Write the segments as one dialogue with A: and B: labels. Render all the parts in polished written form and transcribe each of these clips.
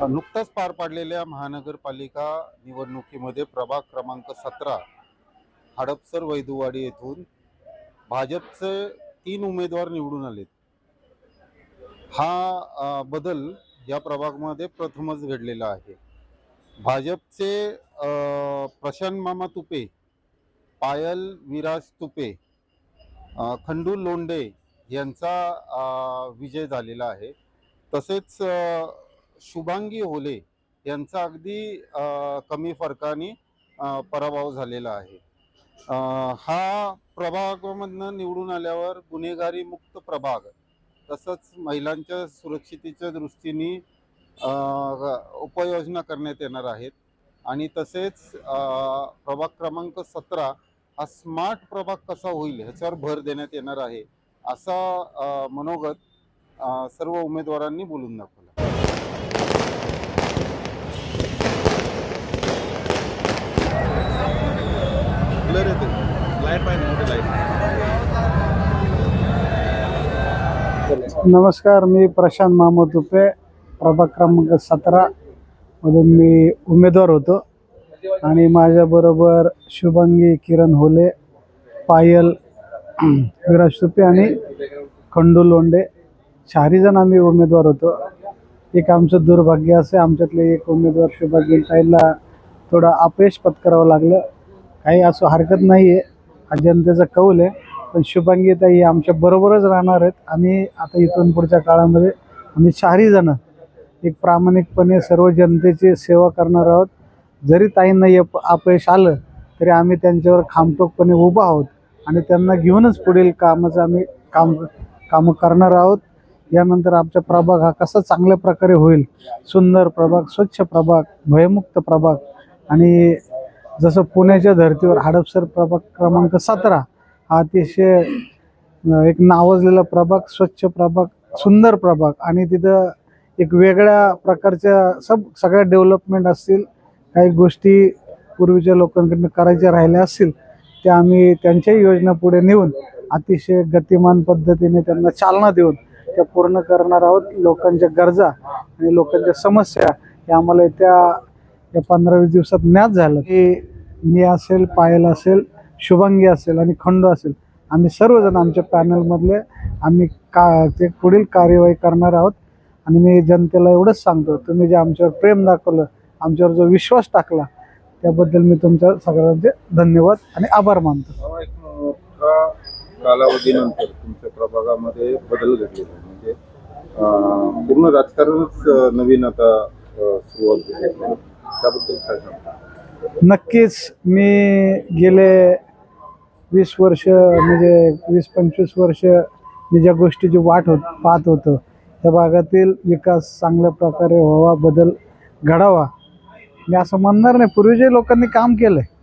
A: नुकताच पार पाडलेल्या महानगरपालिका निवडणुकीमध्ये प्रभाग क्रमांक 17 हडपसर वैदुवाडी येथून भाजपचे 3 उमेदवार निवडून आलेत। हा बदल या प्रभागामध्ये प्रथमच घडलेला आहे। भाजपचे प्रशांत मामा तुपे, पायल विराज तुपे, खंडू लोंढे यांचा विजय झालेला आहे। तसेच शुभांगी होले यांचा अगदी कमी फरकाने पराभव झालेला आहे। हा प्रभागामधनं निवडून आल्यावर गुन्हेगारी मुक्त प्रभाग तसंच महिलांच्या सुरक्षितेच्या दृष्टीने उपाययोजना करण्यात येणार आहेत आणि तसेच प्रभाग क्रमांक 17 हा स्मार्ट प्रभाग कसा होईल ह्याच्यावर भर देण्यात येणार आहे, असा मनोगत सर्व उमेदवारांनी बोलून दाखवला।
B: नमस्कार, मी प्रशांत मामा तुपे, प्रभाग क्रमांक 17 मधून मी उमेदवार होतो आणि माझ्याबरोबर शुभांगी किरण होले, पायल विराज तुपे आणि खंडू लोंढे 4 जण आम्ही उमेदवार होतो। एक आमचं दुर्भाग्य असे आमच्यातले एक उमेदवार शुभांगी ताईला थोडं अपयश पत्करावं लागलं। काही असं हरकत नाही आहे, हा जनतेचा कौल आहे, पण शुभांगी ताई आमच्या बरोबरच राहणार आहेत। आम्ही आता इथून पुढच्या काळामध्ये आम्ही 4 जण एक प्रामाणिकपणे सर्व जनतेची सेवा करणार आहोत। जरी ताईंना अपयश आलं तरी आम्ही त्यांच्यावर खामटोकपणे उभा आहोत आणि त्यांना घेऊनच पुढील कामाचं आम्ही कामं करणार आहोत। यानंतर आमचा प्रभाग हा कसा चांगल्या प्रकारे होईल, सुंदर प्रभाग, स्वच्छ प्रभाग, भयमुक्त प्रभाग आणि जसं पुण्याच्या धर्तीवर हडपसर प्रभाग क्रमांक 17 हा अतिशय एक नावाजलेला प्रभाग, स्वच्छ प्रभाग, सुंदर प्रभाग आणि तिथं एक वेगळ्या प्रकारच्या सगळ्या डेव्हलपमेंट असतील, काही गोष्टी पूर्वीच्या लोकांकडून करायच्या राहिल्या असतील त्या आम्ही त्यांच्याही योजना पुढे नेऊन अतिशय गतिमान पद्धतीने त्यांना चालना देऊन त्या पूर्ण करणार आहोत। लोकांच्या गरजा आणि लोकांच्या समस्या या आम्हाला या 15-20 दिवसात ज्ञात झालं की मी असेल, पायल असेल, शुभांगी असेल आणि खंडू असेल, आम्ही सर्वजण आमच्या पॅनलमधले आम्ही ते पुढील कार्यवाही करणार आहोत। आणि मी जनतेला एवढंच सांगतो, तुम्ही जे आमच्यावर प्रेम दाखवलं, आमच्यावर जो विश्वास टाकला त्याबद्दल मी तुमच्या सगळ्यांचे धन्यवाद आणि आभार मानतो।
A: कालावधीनंतर तुमच्या प्रभागामध्ये बदल घडले, म्हणजे पूर्ण राजकारणच नवीन आता सुरुवात झाली, त्याबद्दल काय सांगता?
B: नक्कीच मी गेले 20 वर्ष म्हणजे 20-25 वर्ष मी ज्या गोष्टीची वाट पाहत होतो त्या भागातील विकास चांगल्या प्रकारे व्हावा, बदल घडावा, मी असं म्हणणार नाही। पूर्वीच्या लोकांनी काम केलं आहे,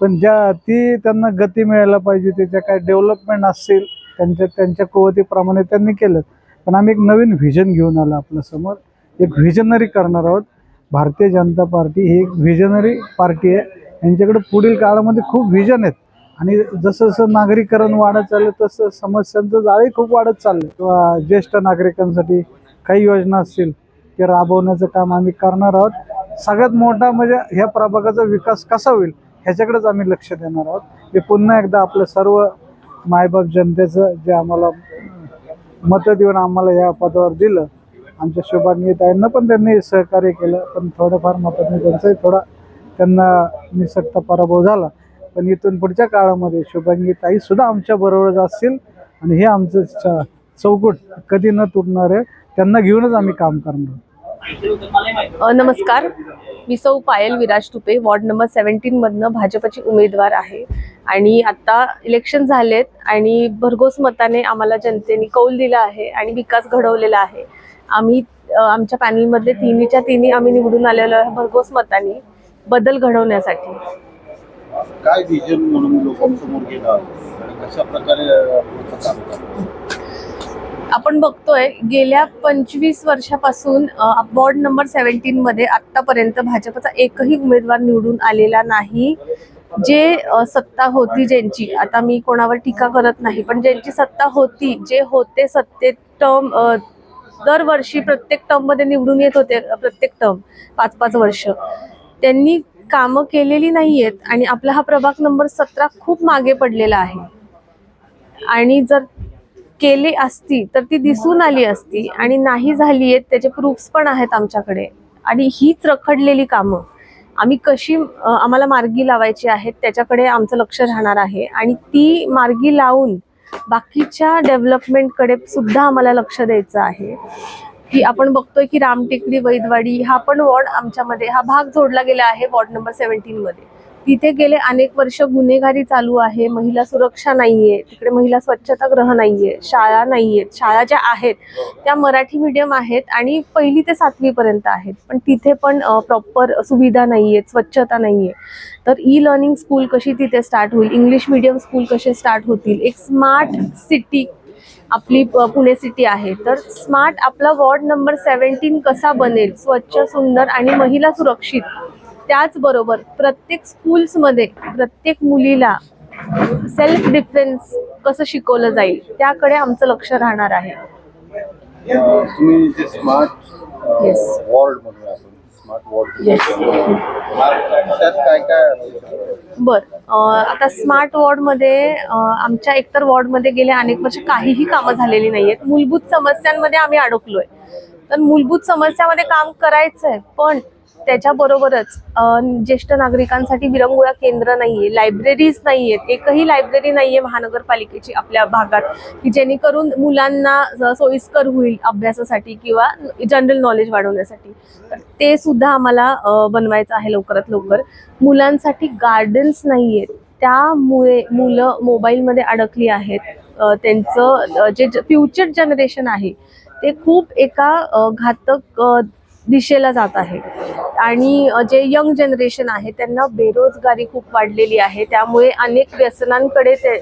B: पण त्यांना गती मिळायला पाहिजे, त्याच्या काय डेव्हलपमेंट असतील त्यांच्या कुवतीप्रमाणे त्यांनी केलं। पण आम्ही एक नवीन व्हिजन घेऊन आलो आपल्यासमोर, एक व्हिजनरी करणार आहोत। भारतीय जनता पार्टी ही एक व्हिजनरी पार्टी आहे, यांच्याकडे पुढील काळामध्ये खूप व्हिजन आहेत आणि जसं जसं नागरीकरण वाढत चाललं तसं समस्यांचं जाळी खूप वाढत चाललं। किंवा ज्येष्ठ नागरिकांसाठी काही योजना असतील ते राबवण्याचं काम आम्ही करणार आहोत। सगळ्यात मोठा म्हणजे ह्या प्रभागाचा विकास कसा होईल ह्याच्याकडेच आम्ही लक्ष देणार आहोत। हे पुन्हा एकदा आपलं सर्व मायबाप जनतेचं जे आम्हाला मतं देऊन आम्हाला या पदावर दिलं, आमच्या शुभांगी ताईंना पण त्यांनी सहकार्य केलं, पण थोडंफार मतांनी त्यांना निसटता पराभव झाला। पण इथून पुढच्या काळामध्ये शुभांगी ताई सुद्धा आमच्या बरोबरच असतील आणि हे आमचं चौकट कधी न तुटणार आहे, त्यांना घेऊनच आम्ही काम करणार।
C: नमस्कार, मी सौ पायल विराज तुपे, वॉर्ड नंबर 17 मधनं भाजपची उमेदवार आहे आणि आता इलेक्शन झालेत आणि भरघोस मताने आम्हाला जनतेने कौल दिला आहे आणि विकास घडवलेला आहे। आम्ही आमच्या पॅनलमधले 3च्या 3 आम्ही निवडून आलेलो आहे भरघोस मताने बदल घडवण्यासाठी।
A: काय विजन म्हणून लोकांसमोर गेला आणि कशा प्रकारे काम करणार?
C: आपण बघतोय गेल्या 25 वर्षापासून वॉर्ड नंबर 17 मध्ये आतापर्यंत भाजपचा एकही उमेदवार निवडून आलेला नाही। जे सत्ता होती ज्यांची, आता मी कोणावर टीका करत नाही, पण ज्यांची सत्ता होती, जे होते सत्तेत दरवर्षी प्रत्येक टर्ममध्ये निवडून येत होते, प्रत्येक टर्म 5-5 वर्ष त्यांनी कामं केलेली नाही आहेत आणि आपला हा प्रभाग नंबर 17 खूप मागे पडलेला आहे. आणि जर केली असती तर ती दिसून आली असती आणि नाही झाली आहेत त्याचे प्रूफ्स पण आहेत आमच्याकडे. आणि हीच रखडलेली कामं आम्ही कशी आम्हाला मार्गी लावायची आहेत त्याच्याकडे आमचं लक्ष राहणार आहे. आणि ती मार्गी लावून बाकीच्या डेव्हलपमेंटकडे सुद्धा आम्हाला लक्ष द्यायचं आहे. की आपण बघतोय की रामटेकडी, वैदवाडी हा पण वॉर्ड आमच्यामध्ये हा भाग जोडला गेला आहे वॉर्ड नंबर 17 मध्ये. तिथे गेले अनेक वर्ष गुन्हेगारी चालू आहे, महिला सुरक्षा नाहीये, तिकडे महिला स्वच्छतागृह नाहीये, शाळा नाहीयेत. शाळा ज्या आहेत त्या मराठी मीडियम आहेत आणि 1ली ते 7वी पर्यंत आहेत, पण तिथे पण प्रॉपर सुविधा नाहीयेत, स्वच्छता नाहीये. तर ई-लर्निंग स्कूल कशी तिथे स्टार्ट होईल, इंग्लिश मीडियम स्कूल कसे स्टार्ट होतील, एक स्मार्ट सिटी आपली पुणे सिटी आहे. तर स्मार्ट आपला वॉर्ड नंबर 17 कसा बनेल, स्वच्छ, सुंदर आणि महिला सुरक्षित. त्याचबरोबर प्रत्येक स्कूल्समध्ये प्रत्येक मुलीला सेल्फ डिफेन्स कसं शिकवलं जाईल त्याकडे आमचं लक्ष राहणार आहे.
A: तुम्ही जे स्मार्ट
C: Yes.
A: वॉर्ड म्हणूया आपण, स्मार्ट वॉर्ड
C: Yes.
A: त्यात काय काय
C: आता स्मार्ट वॉर्डमध्ये आमच्या एकतर वॉर्डमध्ये गेले अनेक वर्ष काहीही कामं झालेली नाही आहेत. मूलभूत समस्यांमध्ये आम्ही अडकलोय. तर मूलभूत समस्यामध्ये काम करायचं आहे, पण त्याच्याबरोबरच ज्येष्ठ नागरिकांसाठी विरंगुळा केंद्र नाहीये, लायब्ररीज नाहीयेत. एकही लायब्ररी नाहीये महानगरपालिकेची आपल्या भागात की जेणेकरून मुलांना सोयीस्कर होईल अभ्यासासाठी किंवा जनरल नॉलेज वाढवण्यासाठी. तर ते सुद्धा आम्हाला बनवायचं आहे लवकरात लवकर. मुलांसाठी गार्डन्स नाहीयेत, त्यामुळे मुलं मोबाईलमध्ये अडकली आहेत. त्यांचं जे फ्युचर जनरेशन आहे ते खूप एका घातक दिशेला जात आहे. आणि जे यंग जनरेशन आहे त्यांना बेरोजगारी खूप वाढलेली आहे, त्यामुळे अनेक व्यसनांकडे ते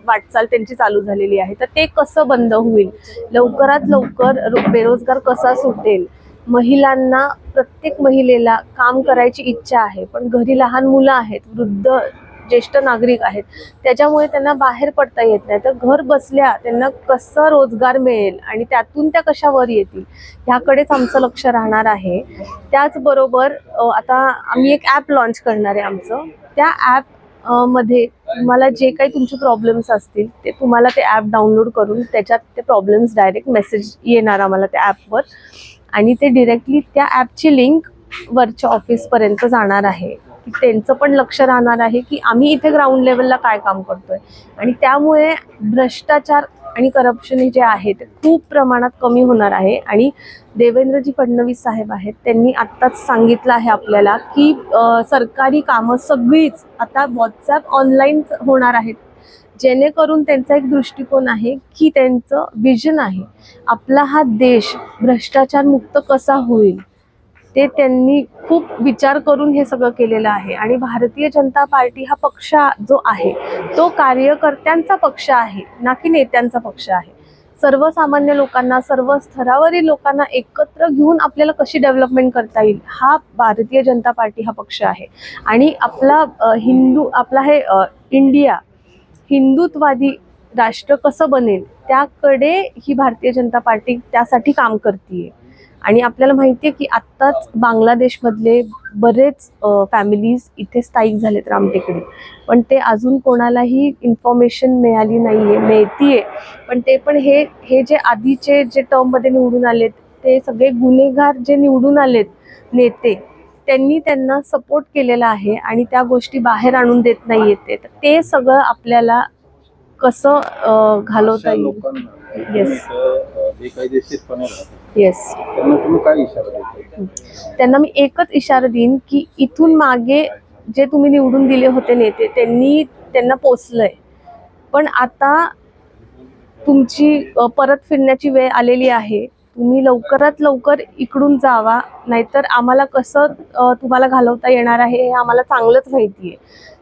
C: वाटचाल त्यांची चालू झालेली आहे. तर ते कसं बंद होईल, लवकरात लवकर बेरोजगार कसा सुटेल, महिलांना, प्रत्येक महिलेला काम करायची इच्छा आहे पण घरी लहान मुलं आहेत, वृद्ध ज्येष्ठ नागरिक आहेत, त्याच्यामुळे त्यांना बाहेर पडता येत नाही. तर घर बसल्या त्यांना कसं रोजगार मिळेल आणि त्यातून त्या कशा वर येतील ह्याकडेच आमचं लक्ष राहणार आहे. त्याचबरोबर आता आम्ही एक ॲप लॉन्च करणार आहे आमचं. त्या ॲप मध्ये तुम्हाला जे काही तुमचे प्रॉब्लेम्स असतील ते तुम्हाला ते ॲप डाउनलोड करून त्याच्यात ते प्रॉब्लेम्स डायरेक्ट मेसेज येणार आम्हाला त्या ॲपवर आणि ते डिरेक्टली त्या ॲपची लिंक वरच्या ऑफिसपर्यंत जाणार आहे. की त्यांचं पण लक्ष राहणार आहे की आम्ही इथे ग्राउंड लेवलला काय काम करतोय. आणि त्यामुळे भ्रष्टाचार आणि करप्शन हे जे आहे ते खूप प्रमाणात कमी होणार आहे. आणि देवेंद्रजी फडणवीस साहेब आहेत, त्यांनी आत्ताच सांगितलं आहे आपल्याला की सरकारी कामं सगळीच आता व्हॉट्सॲप ऑनलाईन होणार आहेत, जेणेकरून त्यांचा एक दृष्टिकोन आहे की त्यांचं विजन आहे आपला हा देश भ्रष्टाचार मुक्त कसा होईल. ते त्यांनी खूप विचार करून हे सगळं केलेलं आहे. आणि भारतीय जनता पार्टी हा पक्ष जो आहे तो कार्यकर्त्यांचा पक्ष आहे, ना की नेत्यांचा पक्ष आहे. सर्वसामान्य लोकांना, सर्व स्तरावरील लोकांना एकत्र घेऊन आपल्याला कशी डेव्हलपमेंट करता येईल हा भारतीय जनता पार्टी हा पक्ष आहे. आणि आपला आपला हे इंडिया हिंदुत्ववादी राष्ट्र कसं बनेल त्याकडे ही भारतीय जनता पार्टी त्यासाठी काम करते. आणि आपल्याला माहिती आहे की आत्ताच बांगलादेशमधले बरेच फॅमिलीज इथे स्थायिक झालेत रामटेकडी, पण ते अजून कोणालाही इन्फॉर्मेशन मिळाली नाही आहे, मिळती आहे. पण ते पण हे जे आधीचे जे टर्ममध्ये निवडून आलेत ते सगळे गुन्हेगार जे निवडून आलेत नेते, त्यांनी त्यांना सपोर्ट केलेला आहे आणि त्या गोष्टी बाहेर आणून देत नाही येते. तर ते सगळं आपल्याला कसं घालवता येईल. येस
A: बेकायदेशीरपणे
C: येस
A: त्यांना तुम्ही काय इशारा देता?
C: त्यांना मी एकच इशारा देईन की इथून मागे जे तुम्ही निवडून दिले होते नेते त्यांना पोचलंय, पण आता तुमची परत फिरण्याची वेळ आलेली आहे. तुम्ही लवकरात लवकर इकडून जावा, नाहीतर आम्हाला कसं तुम्हाला घालवता येणार आहे हे आम्हाला चांगलंच माहिती आहे.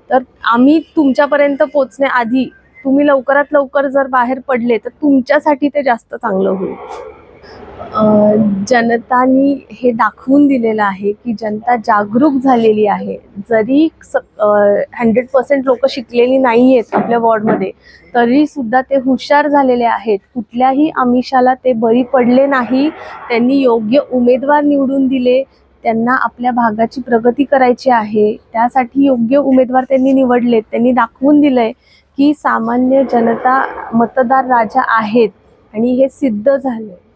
C: तर आम्ही तुमच्यापर्यंत पोचण्याआधी तुम्ही लवकरात लवकर जर बाहेर पडले तर तुमच्यासाठी ते जास्त चांगलं होईल. जनतानी हे दाखवून दिलेलं आहे की जनता जागरूक झालेली आहे. जरी 100% लोक शिकलेली नाही आहेत आपल्या वॉर्डमध्ये, तरी सुद्धा ते हुशार झालेले आहेत. कुठल्याही आमिषाला ते बळी पडले नाही. त्यांनी योग्य उमेदवार निवडून दिले. त्यांना आपल्या भागाची प्रगती करायची आहे, त्यासाठी योग्य उमेदवार त्यांनी निवडलेत. त्यांनी दाखवून दिलंय की सामान्य जनता मतदार राजा आहेत आणि हे सिद्ध झाले.